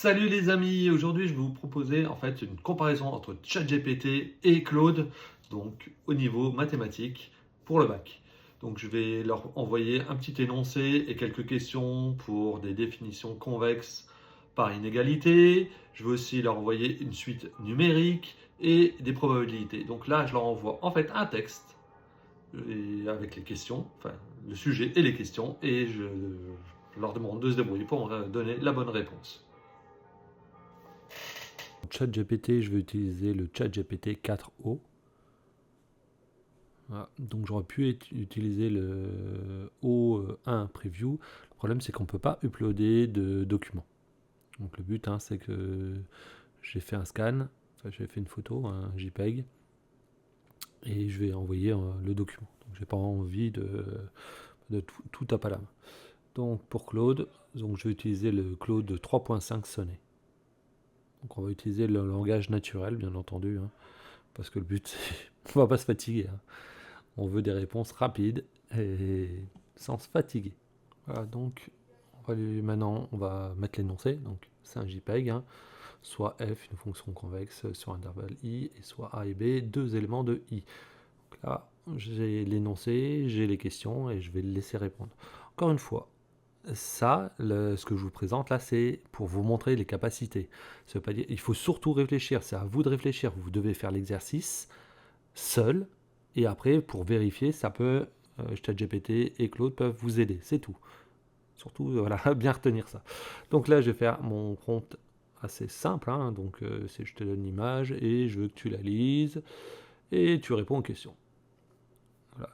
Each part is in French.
Salut les amis, aujourd'hui je vais vous proposer en fait une comparaison entre ChatGPT et Claude, donc au niveau mathématique pour le bac. Donc je vais leur envoyer un petit énoncé et quelques questions pour des définitions convexes par inégalité. Je vais aussi leur envoyer une suite numérique et des probabilités. Donc là je leur envoie en fait un texte avec les questions, enfin le sujet et les questions, et je leur demande de se débrouiller pour me donner la bonne réponse. ChatGPT, je vais utiliser le ChatGPT 4o. Voilà. Donc j'aurais pu utiliser le O1 Preview. Le problème, c'est qu'on ne peut pas uploader de documents. Donc le but, c'est que j'ai fait un scan, enfin, j'ai fait une photo, un JPEG, et je vais envoyer le document. Donc j'ai pas envie de tout taper à la main. Donc pour Claude, donc je vais utiliser le Claude 3.5 Sonnet. Donc on va utiliser le langage naturel, bien entendu, parce que le but, c'est on va pas se fatiguer. On veut des réponses rapides et sans se fatiguer. Voilà, donc maintenant on va mettre l'énoncé. Donc c'est un JPEG, soit f, une fonction convexe sur intervalle i, et soit a et b, deux éléments de i. Donc là, j'ai l'énoncé, j'ai les questions et je vais le laisser répondre. Encore une fois, ce que je vous présente là, c'est pour vous montrer les capacités. Ça veut pas dire, il faut surtout réfléchir, c'est à vous de réfléchir. Vous devez faire l'exercice seul, et après, pour vérifier, ça peut, ChatGPT et Claude peuvent vous aider, c'est tout. Surtout, voilà, bien retenir ça. Donc là, je vais faire mon prompt assez simple, donc c'est je te donne l'image et je veux que tu la lises et tu réponds aux questions. Voilà,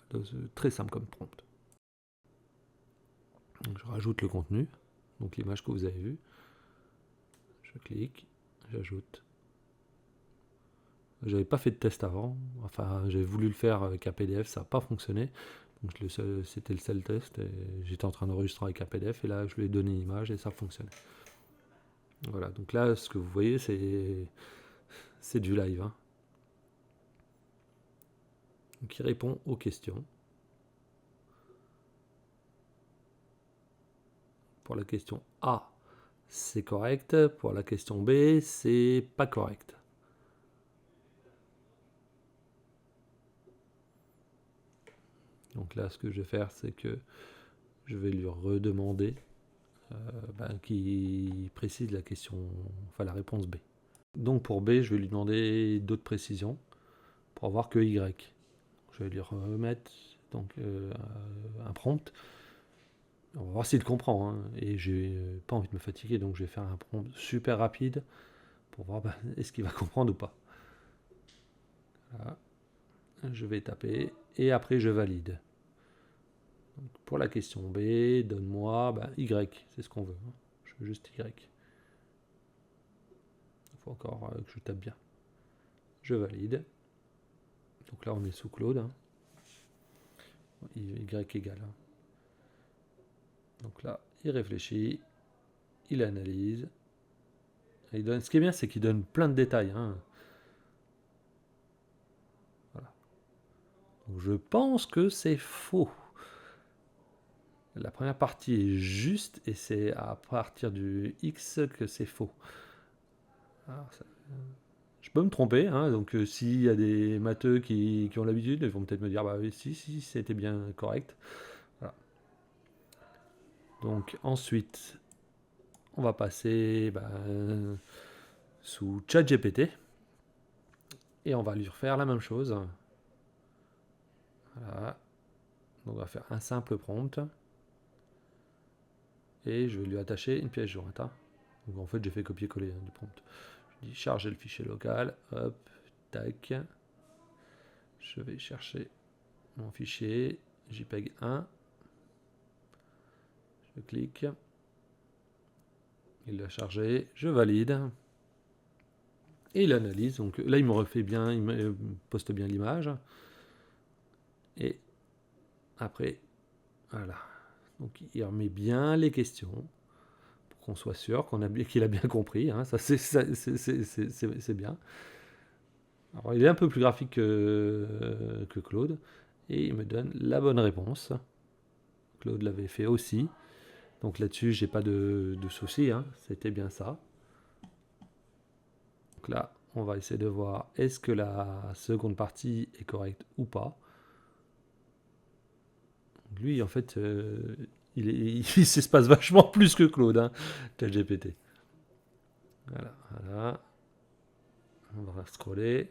très simple comme prompt. Donc je rajoute le contenu, donc l'image que vous avez vue. Je clique, j'ajoute. J'avais pas fait de test avant, enfin j'avais voulu le faire avec un PDF, ça n'a pas fonctionné. Donc c'était le seul test, et j'étais en train d'enregistrer avec un PDF et là je lui ai donné une image et ça fonctionnait. Voilà, donc là ce que vous voyez c'est du live. Donc il répond aux questions. Pour la question A, c'est correct. Pour la question B, c'est pas correct. Donc là ce que je vais faire, c'est que je vais lui redemander qu'il précise la question, enfin la réponse B. Donc pour B, je vais lui demander d'autres précisions pour avoir que Y. Je vais lui remettre donc, un prompt. On va voir s'il comprend. Et j'ai pas envie de me fatiguer, donc je vais faire un prompt super rapide pour voir est-ce qu'il va comprendre ou pas. Voilà. Je vais taper et après je valide. Donc pour la question B, donne-moi Y, c'est ce qu'on veut. Je veux juste Y. Il faut encore que je tape bien. Je valide. Donc là on est sous Claude. Y égale. Donc là, il réfléchit, il analyse. Il donne, ce qui est bien, c'est qu'il donne plein de détails. Voilà. Donc je pense que c'est faux. La première partie est juste et c'est à partir du X que c'est faux. Alors, je peux me tromper, donc s'il y a des matheux qui ont l'habitude, ils vont peut-être me dire bah oui, si, c'était bien correct. Voilà. Donc ensuite, on va passer sous ChatGPT et on va lui refaire la même chose. Voilà. Donc on va faire un simple prompt et je vais lui attacher une pièce jointe. Donc en fait j'ai fait copier-coller du prompt. Je dis charger le fichier local, hop, tac. Je vais chercher mon fichier JPEG 1. Je clique. Il l'a chargé, je valide. Et il analyse. Donc là il me refait bien, il me poste bien l'image. Et après, voilà. Donc il remet bien les questions pour qu'on soit sûr qu'il a bien compris. Ça c'est bien. Alors, il est un peu plus graphique que Claude et il me donne la bonne réponse. Claude l'avait fait aussi. Donc là-dessus, j'ai pas de souci, c'était bien ça. Donc là, on va essayer de voir est-ce que la seconde partie est correcte ou pas. Lui, en fait, il s'espace vachement plus que Claude, hein, ChatGPT. Voilà. On va scroller.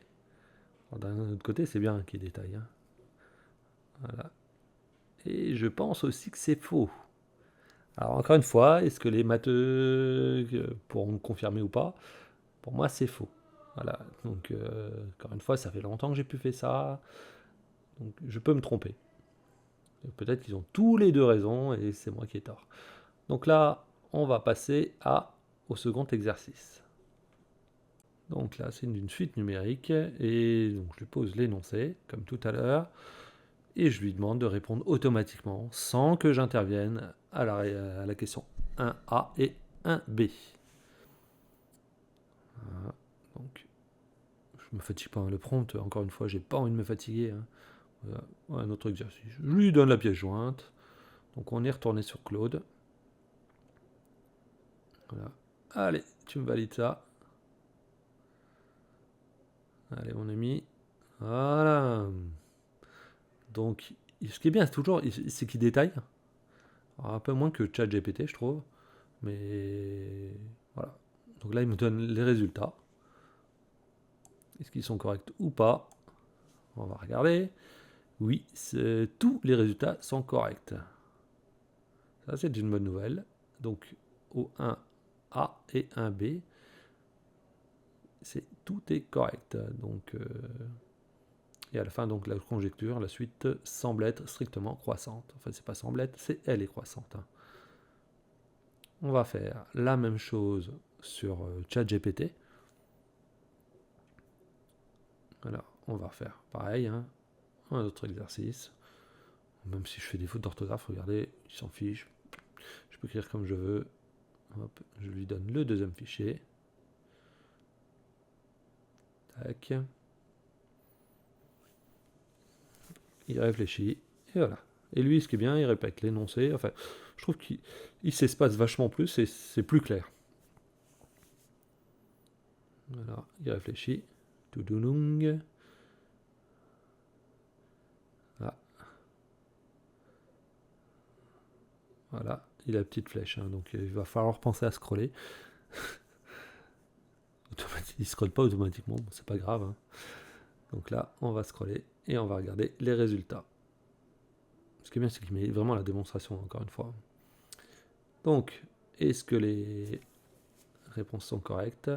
D'un autre côté, c'est bien qu'il détaille. Hein. Voilà. Et je pense aussi que c'est faux. Alors encore une fois, est-ce que les matheux pourront me confirmer ou pas? Pour moi, c'est faux. Voilà. Donc encore une fois, ça fait longtemps que j'ai plus fait ça. Donc je peux me tromper. Peut-être qu'ils ont tous les deux raison et c'est moi qui ai tort. Donc là, on va passer au second exercice. Donc là, c'est une suite numérique et donc je lui pose l'énoncé, comme tout à l'heure, et je lui demande de répondre automatiquement, sans que j'intervienne, à la question 1A et 1B. Voilà. Donc, je me fatigue pas. Le prompt, encore une fois, j'ai pas envie de me fatiguer. Hein. Voilà. Un autre exercice. Je lui donne la pièce jointe. Donc on est retourné sur Claude. Voilà. Allez, tu me valides ça. Allez, mon ami. Voilà. Donc, ce qui est bien, c'est toujours, c'est qu'il détaille. Alors, un peu moins que ChatGPT, je trouve. Mais voilà. Donc là, il me donne les résultats. Est-ce qu'ils sont corrects ou pas? On va regarder. Oui, tous les résultats sont corrects. Ça, c'est une bonne nouvelle. Donc, au 1A et 1B, tout est correct. Donc, et à la fin, donc, la conjecture, la suite semble être strictement croissante. Enfin, c'est pas semble être, elle est croissante. Hein. On va faire la même chose sur ChatGPT. Alors, on va faire pareil, hein, un autre exercice. Même si je fais des fautes d'orthographe, regardez, il s'en fiche. Je peux écrire comme je veux. Hop, je lui donne le deuxième fichier. Tac. Il réfléchit. Et voilà. Et lui, ce qui est bien, il répète l'énoncé. Enfin, je trouve qu'il s'espace vachement plus et c'est plus clair. Voilà, il réfléchit. Toudoulung. Ah. Voilà, il a la petite flèche, hein, donc il va falloir penser à scroller. Il ne scrolle pas automatiquement, c'est pas grave. Hein. Donc là, on va scroller et on va regarder les résultats. Ce qui est bien, c'est qu'il met vraiment la démonstration, encore une fois. Donc, est-ce que les réponses sont correctes?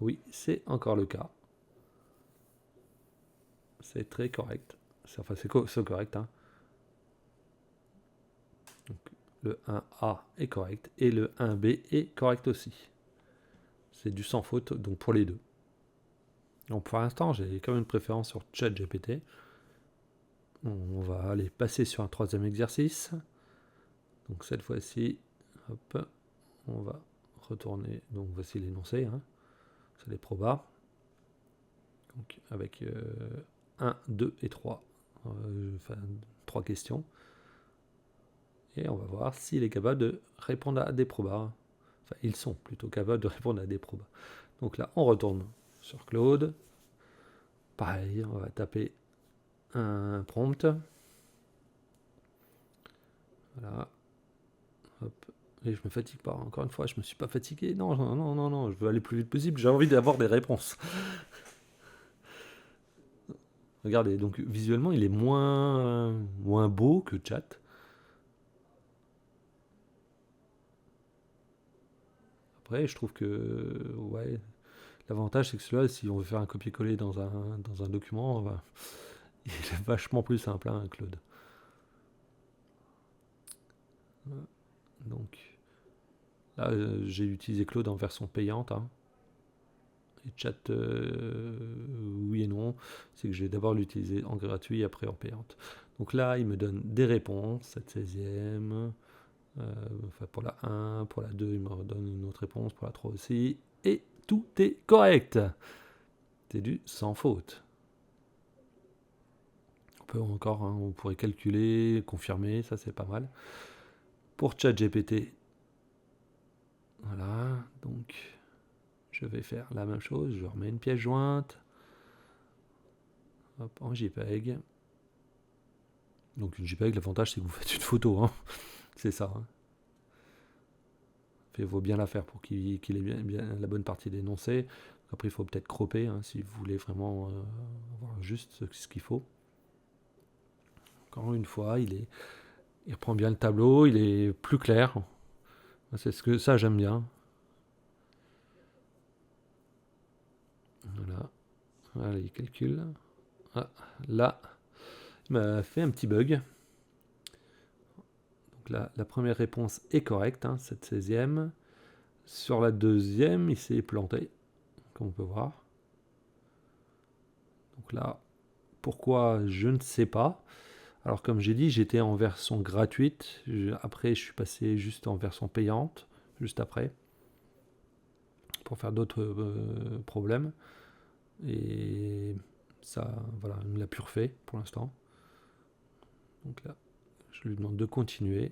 Oui, c'est encore le cas. C'est très correct. Enfin, c'est correct. Hein. Donc, le 1A est correct et le 1B est correct aussi. C'est du sans faute, donc pour les deux. Donc pour l'instant, j'ai quand même une préférence sur ChatGPT. On va aller passer sur un troisième exercice. Donc cette fois-ci, hop, on va retourner. Donc voici l'énoncé. Hein. C'est les probas. Donc avec 1, 2 et 3. Enfin, 3 questions. Et on va voir s'il est capable de répondre à des probas. Enfin, ils sont plutôt capables de répondre à des probas. Donc là, on retourne sur Claude. Pareil, on va taper un prompt. Voilà. Hop. Et je me fatigue pas. Encore une fois, je me suis pas fatigué. Non. Je veux aller le plus vite possible. J'ai envie d'avoir des réponses. Regardez, donc visuellement, il est moins beau que Chat. Après, je trouve que ouais, l'avantage c'est que celui-là, si on veut faire un copier-coller dans un document, bah, il est vachement plus simple, hein, Claude. Donc là, j'ai utilisé Claude en version payante. Hein. Et Chat, oui et non, c'est que je vais d'abord l'utiliser en gratuit, après en payante. Donc là, il me donne des réponses, cette 16e. Enfin, pour la 1, pour la 2, il me redonne une autre réponse, pour la 3 aussi. Et tout est correct. C'est du sans faute. On peut encore, hein, on pourrait calculer, confirmer, ça c'est pas mal. Pour ChatGPT, voilà, donc je vais faire la même chose, je remets une pièce jointe, hop, en JPEG. Donc une JPEG, l'avantage c'est que vous faites une photo, hein. C'est ça. Hein. Il faut bien la faire pour qu'il ait bien la bonne partie d'énoncé. Après il faut peut-être cropper hein, si vous voulez vraiment avoir juste ce qu'il faut. Encore une fois, il reprend bien le tableau, il est plus clair. C'est ce que ça j'aime bien. Voilà, il calcule. Ah, là, il m'a fait un petit bug. Donc là, la première réponse est correcte, hein, cette 16e. Sur la deuxième, il s'est planté, comme on peut voir. Donc là, pourquoi, je ne sais pas. Alors comme j'ai dit, j'étais en version gratuite. Après, je suis passé juste en version payante, juste après, pour faire d'autres problèmes. Et ça, voilà, il me l'a plus refait pour l'instant. Donc là, je lui demande de continuer.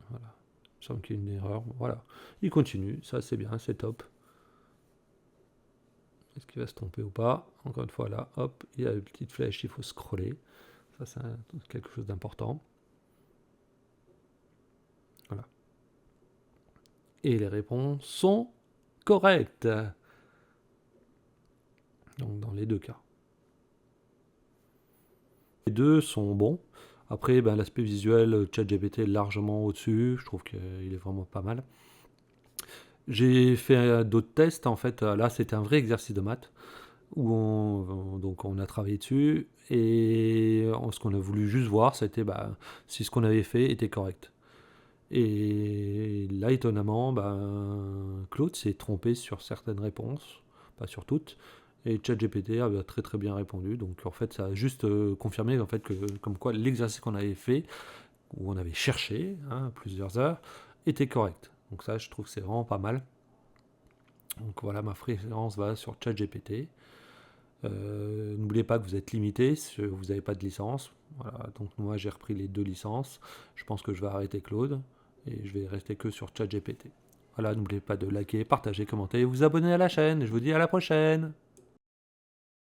Voilà. Il me semble qu'il y a une erreur. Voilà. Il continue. Ça, c'est bien, c'est top. Est-ce qu'il va se tromper ou pas? Encore une fois, là, hop, il y a une petite flèche, il faut scroller. Ça, c'est quelque chose d'important. Voilà. Et les réponses sont correctes. Donc, dans les deux cas. Les deux sont bons. Après, ben, l'aspect visuel, ChatGPT est largement au-dessus. Je trouve qu'il est vraiment pas mal. J'ai fait d'autres tests. En fait, là, c'était un vrai exercice de maths où on a travaillé dessus. Et ce qu'on a voulu juste voir, c'était si ce qu'on avait fait était correct. Et là, étonnamment, Claude s'est trompé sur certaines réponses, pas sur toutes. Et ChatGPT avait très très bien répondu. Donc en fait, ça a juste confirmé en fait que comme quoi l'exercice qu'on avait fait, où on avait cherché plusieurs heures, était correct. Donc ça, je trouve que c'est vraiment pas mal. Donc voilà, ma préférence va sur ChatGPT. N'oubliez pas que vous êtes limité, si vous n'avez pas de licence. Voilà, donc moi j'ai repris les 2 licences. Je pense que je vais arrêter Claude et je vais rester que sur ChatGPT. Voilà, n'oubliez pas de liker, partager, commenter et vous abonner à la chaîne. Je vous dis à la prochaine.